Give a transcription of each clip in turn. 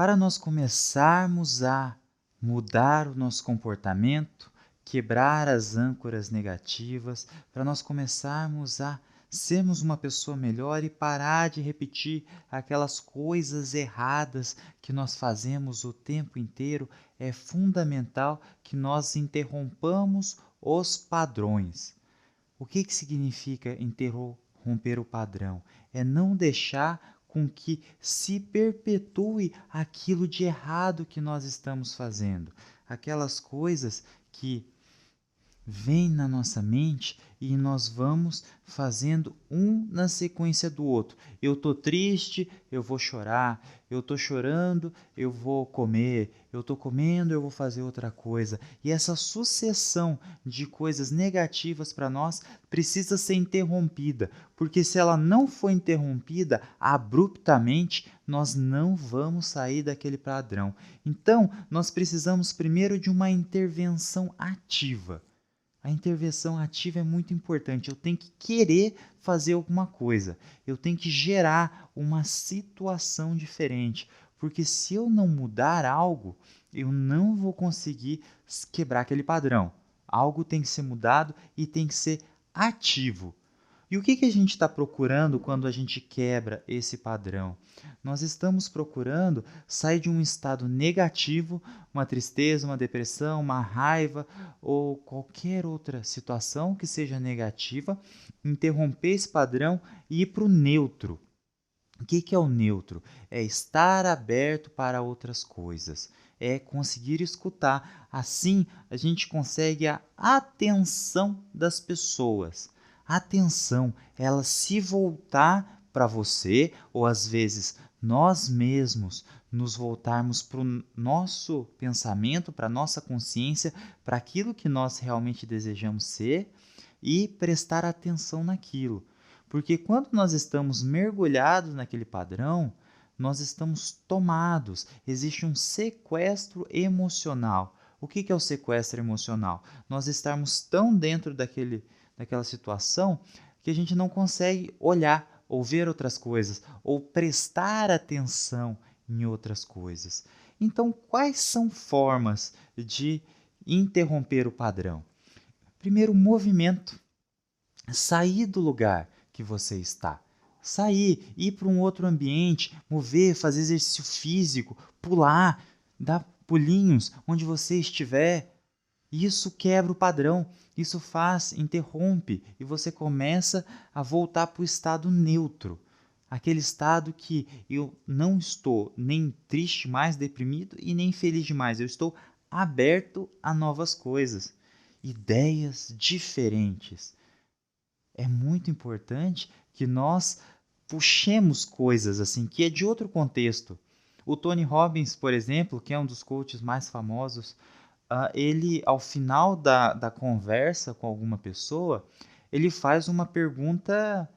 para nós começarmos a mudar o nosso comportamento, quebrar as âncoras negativas, para nós começarmos a sermos uma pessoa melhor e parar de repetir aquelas coisas erradas que nós fazemos o tempo inteiro, é fundamental que nós interrompamos os padrões. O que significa interromper o padrão? É não deixar com que se perpetue aquilo de errado que nós estamos fazendo. Aquelas coisas que vêm na nossa mente e nós vamos fazendo um na sequência do outro. Eu estou triste, eu vou chorar. Eu estou chorando, eu vou comer. Eu estou comendo, eu vou fazer outra coisa. E essa sucessão de coisas negativas para nós precisa ser interrompida, porque se ela não for interrompida abruptamente, nós não vamos sair daquele padrão. Então, nós precisamos primeiro de uma intervenção ativa. A intervenção ativa é muito importante. Eu tenho que querer fazer alguma coisa. Eu tenho que gerar uma situação diferente. Porque se eu não mudar algo, eu não vou conseguir quebrar aquele padrão. Algo tem que ser mudado e tem que ser ativo. E o que a gente está procurando quando a gente quebra esse padrão? Nós estamos procurando sair de um estado negativo, uma tristeza, uma depressão, uma raiva ou qualquer outra situação que seja negativa, interromper esse padrão e ir para o neutro. O que é o neutro? É estar aberto para outras coisas, é conseguir escutar. Assim, a gente consegue a atenção das pessoas. A atenção, ela se voltar para você, ou às vezes nós mesmos nos voltarmos para o nosso pensamento, para a nossa consciência, para aquilo que nós realmente desejamos ser e prestar atenção naquilo. Porque quando nós estamos mergulhados naquele padrão, nós estamos tomados, existe um sequestro emocional. O que é o sequestro emocional? Nós estarmos tão dentro daquela situação que a gente não consegue olhar ou ver outras coisas, ou prestar atenção em outras coisas. Então, quais são formas de interromper o padrão? Primeiro, movimento. Sair do lugar que você está. Sair, ir para um outro ambiente, mover, fazer exercício físico, pular, dar pulinhos onde você estiver. Isso quebra o padrão, isso interrompe e você começa a voltar para o estado neutro. Aquele estado que eu não estou nem triste mais, deprimido e nem feliz demais. Eu estou aberto a novas coisas, ideias diferentes. É muito importante que nós puxemos coisas assim, que é de outro contexto. O Tony Robbins, por exemplo, que é um dos coaches mais famosos, ele, ao final da conversa com alguma pessoa, ele faz uma pergunta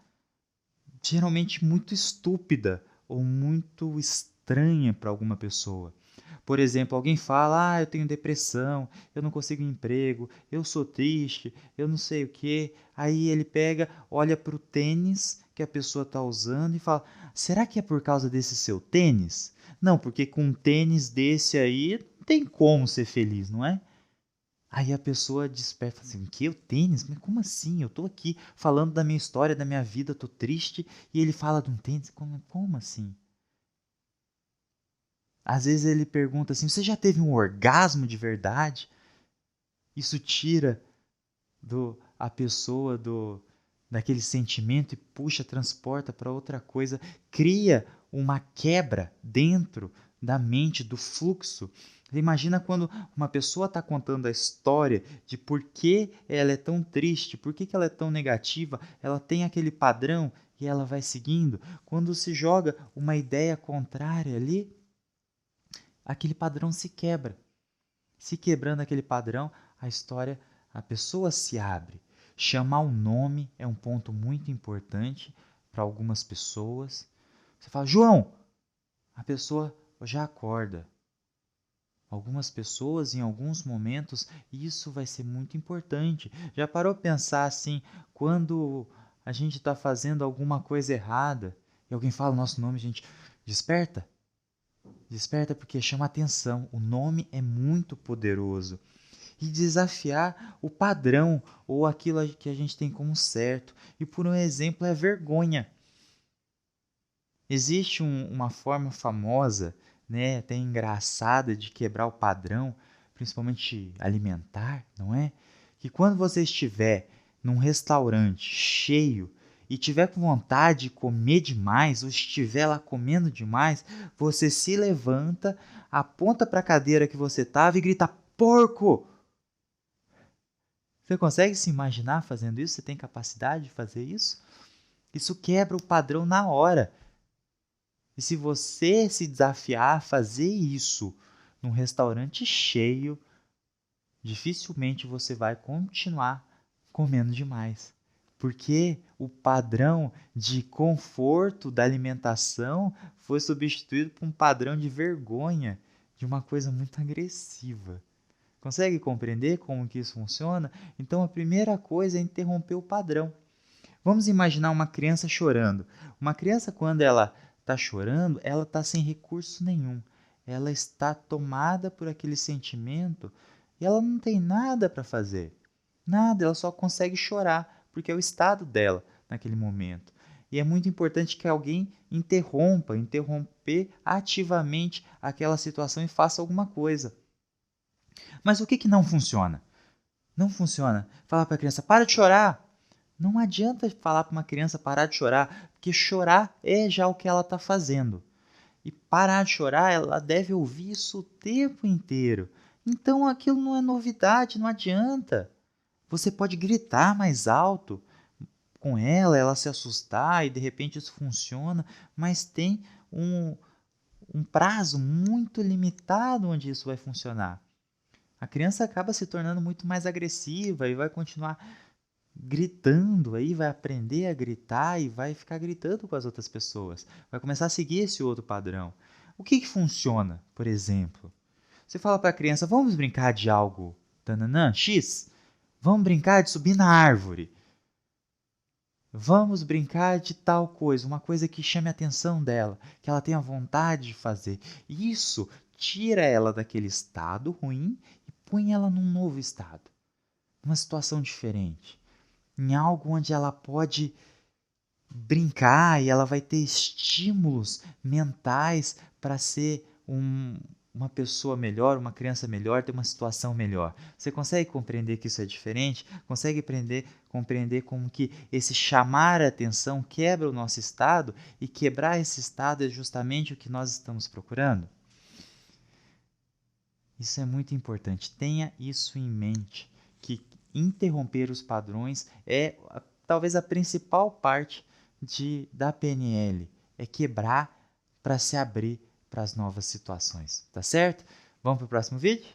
geralmente muito estúpida ou muito estranha para alguma pessoa. Por exemplo, alguém fala, eu tenho depressão, eu não consigo emprego, eu sou triste, eu não sei o quê. Aí ele pega, olha para o tênis que a pessoa está usando e fala, será que é por causa desse seu tênis? Não, porque com um tênis desse aí não tem como ser feliz, não é? Aí a pessoa desperta assim, que o tênis? Mas como assim? Eu tô aqui falando da minha história, da minha vida, tô triste, e ele fala de um tênis? Como assim? Às vezes ele pergunta assim, você já teve um orgasmo de verdade? Isso tira a pessoa daquele sentimento e puxa, transporta para outra coisa, cria uma quebra dentro da mente, do fluxo. Você imagina quando uma pessoa está contando a história de por que ela é tão triste, por que ela é tão negativa, ela tem aquele padrão e ela vai seguindo. Quando se joga uma ideia contrária ali, aquele padrão se quebra. Se quebrando aquele padrão, a pessoa se abre. Chamar o nome é um ponto muito importante para algumas pessoas. Você fala, João, a pessoa já acorda. Algumas pessoas, em alguns momentos, isso vai ser muito importante. Já parou a pensar assim, quando a gente está fazendo alguma coisa errada e alguém fala o nosso nome, a gente desperta? Desperta porque chama atenção. O nome é muito poderoso. E desafiar o padrão ou aquilo que a gente tem como certo. E por um exemplo é a vergonha. Existe uma forma famosa, né, até engraçada de quebrar o padrão, principalmente alimentar, não é? Que quando você estiver num restaurante cheio e tiver com vontade de comer demais, ou estiver lá comendo demais, você se levanta, aponta para a cadeira que você estava e grita: porco! Você consegue se imaginar fazendo isso? Você tem capacidade de fazer isso? Isso quebra o padrão na hora. E se você se desafiar a fazer isso num restaurante cheio, dificilmente você vai continuar comendo demais. Porque o padrão de conforto da alimentação foi substituído por um padrão de vergonha, de uma coisa muito agressiva. Consegue compreender como que isso funciona? Então a primeira coisa é interromper o padrão. Vamos imaginar uma criança chorando. Uma criança, quando ela está chorando, ela está sem recurso nenhum. Ela está tomada por aquele sentimento e ela não tem nada para fazer. Nada, ela só consegue chorar, porque é o estado dela naquele momento. E é muito importante que alguém interromper ativamente aquela situação e faça alguma coisa. Mas o que não funciona? Não funciona. Fala para a criança, para de chorar. Não adianta falar para uma criança parar de chorar, porque chorar é já o que ela está fazendo. E parar de chorar, ela deve ouvir isso o tempo inteiro. Então aquilo não é novidade, não adianta. Você pode gritar mais alto com ela, ela se assustar e de repente isso funciona, mas tem um prazo muito limitado onde isso vai funcionar. A criança acaba se tornando muito mais agressiva e vai continuar gritando, aí vai aprender a gritar e vai ficar gritando com as outras pessoas. Vai começar a seguir esse outro padrão. O que funciona, por exemplo? Você fala para a criança, vamos brincar de algo, tananã, X? Vamos brincar de subir na árvore. Vamos brincar de tal coisa, uma coisa que chame a atenção dela, que ela tenha vontade de fazer. Isso tira ela daquele estado ruim e põe ela num novo estado, numa situação diferente, em algo onde ela pode brincar e ela vai ter estímulos mentais para ser uma pessoa melhor, uma criança melhor, ter uma situação melhor. Você consegue compreender que isso é diferente? Consegue compreender como que esse chamar a atenção quebra o nosso estado e quebrar esse estado é justamente o que nós estamos procurando? Isso é muito importante. Tenha isso em mente, que interromper os padrões é talvez a principal parte da PNL, é quebrar para se abrir para as novas situações, tá certo? Vamos para o próximo vídeo?